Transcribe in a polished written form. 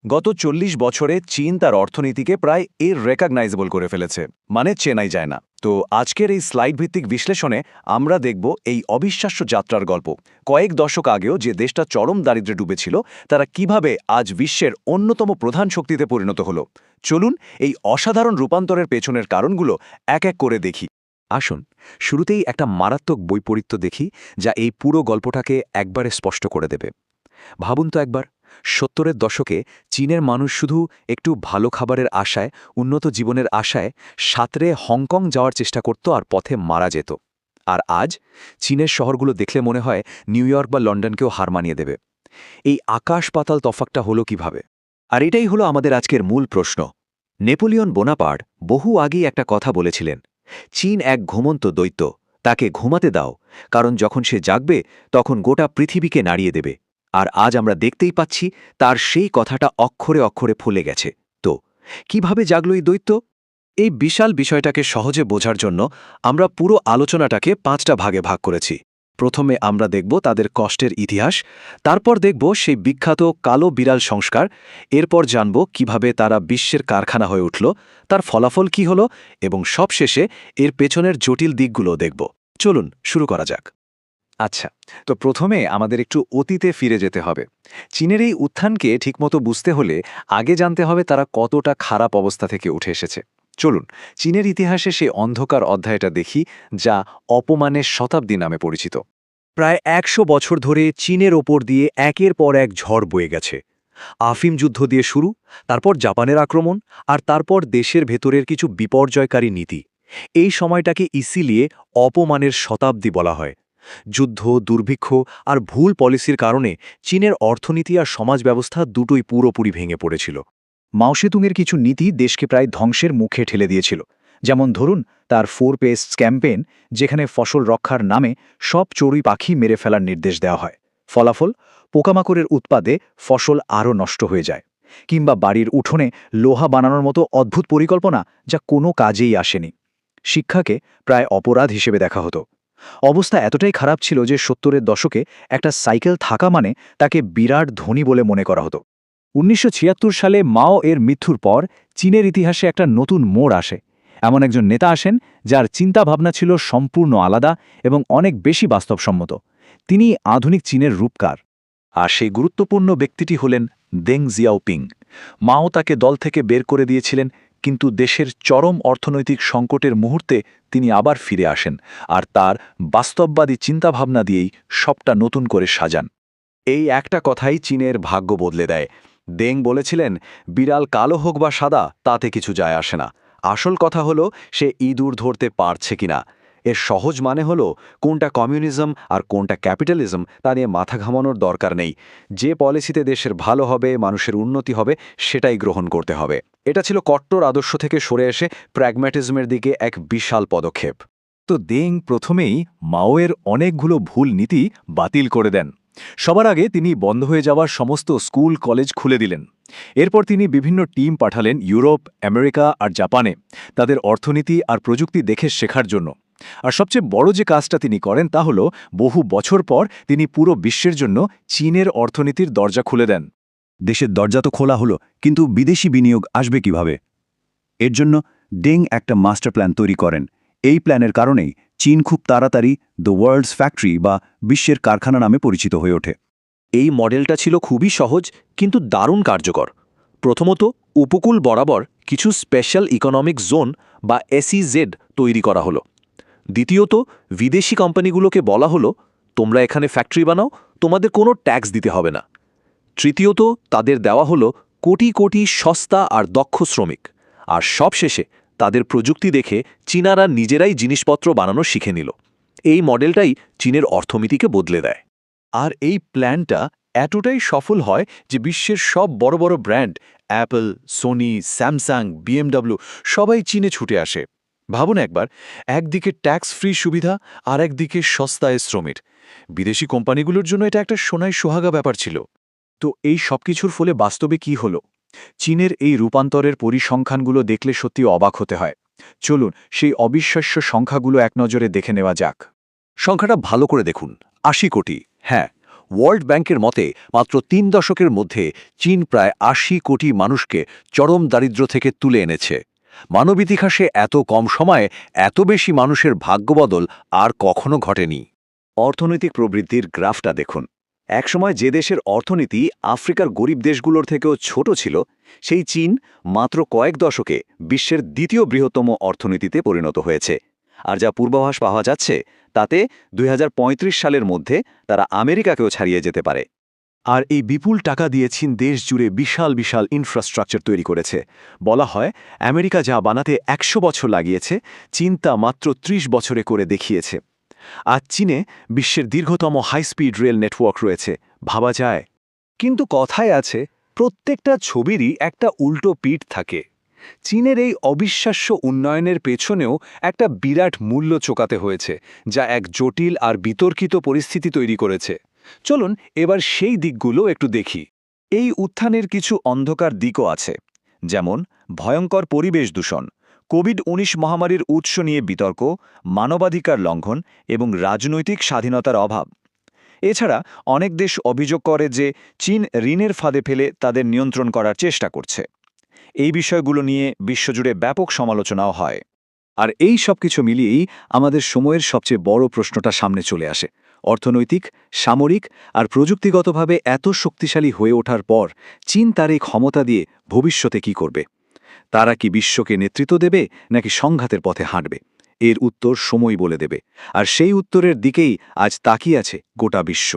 গত ৪০ বছরে চীন তার অর্থনীতিকে প্রায় ইররেকগনাইজেবল করে ফেলেছে, মানে চেনাই যায় না। তো আজকের এই স্লাইড ভিত্তিক বিশ্লেষণে আমরা দেখব এই অবিশ্বাস্য যাত্রার গল্প। কয়েক দশক আগেও যে দেশটা চরম দারিদ্র্যে ডুবেছিল, তারা কিভাবে আজ বিশ্বের অন্যতম প্রধান শক্তিতে পরিণত হলো। চলুন এই অসাধারণ রূপান্তরের পেছনের কারণগুলো এক এক করে দেখি। আসুন শুরুতেই একটা মারাত্মক বৈপরীত্য দেখি, যা এই পুরো গল্পটাকে একবারে স্পষ্ট করে দেবে। ভাবুন তো একবার, ৭০-এর দশকে চীনের মানুষ শুধু একটু ভালো খাবারের আশায়, উন্নত জীবনের আশায় সাঁতরে হংকং যাওয়ার চেষ্টা করত আর পথে মারা যেত। আর আজ চীনের শহরগুলো দেখলে মনে হয় নিউ ইয়র্ক বা লন্ডনকেও হার মানিয়ে দেবে। এই আকাশ পাতাল তফাতটা হলো কিভাবে? আর এটাই হলো আমাদের আজকের মূল প্রশ্ন। নেপোলিয়ন বোনাপার্ট বহু আগেই একটা কথা বলেছিলেন, চীন এক ঘুমন্ত দৈত্য, তাকে ঘুমাতে দাও, কারণ যখন সে জাগবে তখন গোটা পৃথিবীকে নাড়িয়ে দেবে। আর আজ আমরা দেখতেই পাচ্ছি তার সেই কথাটা অক্ষরে অক্ষরে ফুলে গেছে। তো কিভাবে জাগল এই দৈত্য? এই বিশাল বিষয়টাকে সহজে বোঝার জন্য আমরা পুরো আলোচনাটাকে ৫টা ভাগে ভাগ করেছি। প্রথমে আমরা দেখব তাদের কষ্টের ইতিহাস, তারপর দেখব সেই বিখ্যাত কালো বিড়াল সংস্কার, এরপর জানব কিভাবে তারা বিশ্বের কারখানা হয়ে উঠল, তার ফলাফল কি হলো, এবং সবশেষে এর পেছনের জটিল দিকগুলো দেখব। চলুন শুরু করা যাক। আচ্ছা, তো প্রথমে আমাদের একটু অতীতে ফিরে যেতে হবে। চীনের এই উত্থানকে ঠিকমতো বুঝতে হলে আগে জানতে হবে তারা কতটা খারাপ অবস্থা থেকে উঠে এসেছে। চলুন চীনের ইতিহাসে সেই অন্ধকার অধ্যায়টা দেখি, যা অপমানের শতাব্দী নামে পরিচিত। প্রায় ১০০ বছর ধরে চীনের ওপর দিয়ে একের পর এক ঝড় বয়ে গেছে। আফিম যুদ্ধ দিয়ে শুরু, তারপর জাপানের আক্রমণ, আর তারপর দেশের ভেতরের কিছু বিপর্যয়কারী নীতি। এই সময়টাকে ইসিলিয়ে অপমানের শতাব্দী বলা হয়। যুদ্ধ, দুর্ভিক্ষ আর ভুল পলিসির কারণে চীনের অর্থনীতি আর সমাজ ব্যবস্থা দুটোই পুরোপুরি ভেঙে পড়েছিল। মাও সেতুংয়ের কিছু নীতি দেশকে প্রায় ধ্বংসের মুখে ঠেলে দিয়েছিল। যেমন ধরুন তার 4 পেস্ট ক্যাম্পেইন, যেখানে ফসল রক্ষার নামে সব চড়ুই পাখি মেরে ফেলার নির্দেশ দেওয়া হয়। ফলাফল, পোকামাকড়ের উৎপাদে ফসল আরও নষ্ট হয়ে যায়। কিংবা বাড়ির উঠোনে লোহা বানানোর মতো অদ্ভুত পরিকল্পনা, যা কোনো কাজেই আসেনি। শিক্ষাকে প্রায় অপরাধ হিসেবে দেখা হতো। অবস্থা এতটাই খারাপ ছিল যে ৭০-এর দশকে একটা সাইকেল থাকা মানে তাকে বিরাট ধনী বলে মনে করা হতো। ১৯৭৬ সালে মাও এর মৃত্যুর পর চীনের ইতিহাসে একটা নতুন মোড় আসে। এমন একজন নেতা আসেন যার চিন্তাভাবনা ছিল সম্পূর্ণ আলাদা এবং অনেক বেশি বাস্তবসম্মত। তিনি আধুনিক চীনের রূপকার। আর সেই গুরুত্বপূর্ণ ব্যক্তিটি হলেন দেং জিয়াওপিং। মাও তাকে দল থেকে বের করে দিয়েছিলেন, কিন্তু দেশের চরম অর্থনৈতিক সংকটের মুহূর্তে তিনি আবার ফিরে আসেন আর তার বাস্তববাদী চিন্তাভাবনা দিয়েই সবটা নতুন করে সাজান। এই একটা কথাই চীনের ভাগ্য বদলে দেয়। দেং বলেছিলেন, বিড়াল কালো হোক বা সাদা তাতে কিছু যায় আসে না, আসল কথা হলো সে ইঁদুর ধরতে পারছে কিনা। এর সহজ মানে হলো কোনটা কমিউনিজম আর কোনটা ক্যাপিটালিজম তা নিয়ে মাথা ঘামানোর দরকার নেই। যে পলিসিতে দেশের ভালো হবে, মানুষের উন্নতি হবে, সেটাই গ্রহণ করতে হবে। এটা ছিল কট্টর আদর্শ থেকে সরে এসে প্র্যাগম্যাটিজমের দিকে এক বিশাল পদক্ষেপ। তো দেং প্রথমেই মাওয়ের অনেকগুলো ভুল নীতি বাতিল করে দেন। সবার আগে তিনি বন্ধ হয়ে যাওয়ার সমস্ত স্কুল কলেজ খুলে দিলেন। এরপর তিনি বিভিন্ন টিম পাঠালেন ইউরোপ, আমেরিকা আর জাপানে, তাদের অর্থনীতি আর প্রযুক্তি দেখে শেখার জন্য। আর সবচেয়ে বড় যে কাজটা তিনি করেন তা হল, বহু বছর পর তিনি পুরো বিশ্বের জন্য চীনের অর্থনীতির দরজা খুলে দেন। দেশের দরজা তো খোলা হলো, কিন্তু বিদেশি বিনিয়োগ আসবে কিভাবে? এর জন্য ডেং একটা মাস্টার প্ল্যান তৈরি করেন। এই প্ল্যানের কারণেই চীন খুব তাড়াতাড়ি দ্য ওয়ার্ল্ডস ফ্যাক্টরি বা বিশ্বের কারখানা নামে পরিচিত হয়ে ওঠে। এই মডেলটা ছিল খুবই সহজ কিন্তু দারুণ কার্যকর। প্রথমত, উপকূল বরাবর কিছু স্পেশাল ইকোনমিক জোন বা এসইজেড তৈরি করা হলো। দ্বিতীয়ত, বিদেশি কোম্পানিগুলোকে বলা হলো, তোমরা এখানে ফ্যাক্টরি বানাও, তোমাদের কোনো ট্যাক্স দিতে হবে না। তৃতীয়ত, তাদের দেওয়া হলো কোটি কোটি সস্তা আর দক্ষ শ্রমিক। আর সবশেষে তাদের প্রযুক্তি দেখে চীনারা নিজেরাই জিনিসপত্র বানানো শিখে নিল। এই মডেলটাই চীনের অর্থনীতিকে বদলে দেয়। আর এই প্ল্যানটা এতটাই সফল হয় যে বিশ্বের সব বড় বড় brand Apple, Sony, Samsung, BMW সবাই চীনে ছুটে আসে। ভাবুন একবার, একদিকে ট্যাক্স ফ্রি সুবিধা আর একদিকে সস্তায় শ্রমিক। বিদেশি কোম্পানিগুলোর জন্য এটা একটা সোনায় সোহাগা ব্যাপার ছিল। তো এই সবকিছুর ফলে বাস্তবে কি হলো? চীনের এই রূপান্তরের পরিসংখ্যানগুলো দেখলে সত্যি অবাক হতে হয়। চলুন সেই অবিশ্বাস্য সংখ্যাগুলো এক নজরে দেখে নেওয়া যাক। সংখ্যাটা ভালো করে দেখুন, ৮০ কোটি। হ্যাঁ, ওয়ার্ল্ড ব্যাংকের মতে মাত্র ৩ দশকের মধ্যে চীন প্রায় ৮০ কোটি মানুষকে চরম দারিদ্র্য থেকে তুলে এনেছে। মানব ইতিহাসে এত কম সময়ে এত বেশি মানুষের ভাগ্যবদল আর কখনো ঘটেনি। অর্থনৈতিক প্রবৃদ্ধির গ্রাফটা দেখুন। একসময় যে দেশের অর্থনীতি আফ্রিকার গরিব দেশগুলোর থেকেও ছোট ছিল, সেই চীন মাত্র কয়েক দশকে বিশ্বের দ্বিতীয় বৃহত্তম অর্থনীতিতে পরিণত হয়েছে। আর যা পূর্বাভাস পাওয়া যাচ্ছে তাতে ২০৩৫ সালের মধ্যে তারা আমেরিকাকেও ছাড়িয়ে যেতে পারে। আর এই বিপুল টাকা দিয়ে চীন দেশ জুড়ে বিশাল বিশাল ইনফ্রাস্ট্রাকচার তৈরি করেছে। বলা হয় আমেরিকা যা বানাতে ১০০ বছর লাগিয়েছে, চীন তা মাত্র ৩০ বছরে করে দেখিয়েছে। আজ চীনে বিশ্বের দীর্ঘতম হাই স্পিড রেল নেটওয়ার্ক রয়েছে, ভাবা যায়। কিন্তু কথায় আছে, প্রত্যেকটা ছবিরই একটা উল্টো পিঠ থাকে। চীনের এই অবিশ্বাস্য উন্নয়নের পেছনেও একটা বিরাট মূল্য চোকাতে হয়েছে, যা এক জটিল আর বিতর্কিত পরিস্থিতি তৈরি করেছে। চলুন এবার সেই দিকগুলো একটু দেখি। এই উত্থানের কিছু অন্ধকার দিকও আছে, যেমন ভয়ঙ্কর পরিবেশ দূষণ, কোভিড-১৯ মহামারীর উৎস নিয়ে বিতর্ক, মানবাধিকার লঙ্ঘন এবং রাজনৈতিক স্বাধীনতার অভাব। এছাড়া অনেক দেশ অভিযোগ করে যে চীন ঋণের ফাঁদে ফেলে তাদের নিয়ন্ত্রণ করার চেষ্টা করছে। এই বিষয়গুলো নিয়ে বিশ্বজুড়ে ব্যাপক সমালোচনাও হয়। আর এই সব কিছু মিলিয়েই আমাদের সময়ের সবচেয়ে বড় প্রশ্নটা সামনে চলে আসে। অর্থনৈতিক, সামরিক আর প্রযুক্তিগতভাবে এত শক্তিশালী হয়ে ওঠার পর চীন তার এই ক্ষমতা দিয়ে ভবিষ্যতে কি করবে? তারা কি বিশ্বকে নেতৃত্ব দেবে নাকি সংঘাতের পথে হাঁটবে? এর উত্তর সময় বলে দেবে। আর সেই উত্তরের দিকেই আজ তাকিয়ে আছে গোটা বিশ্ব।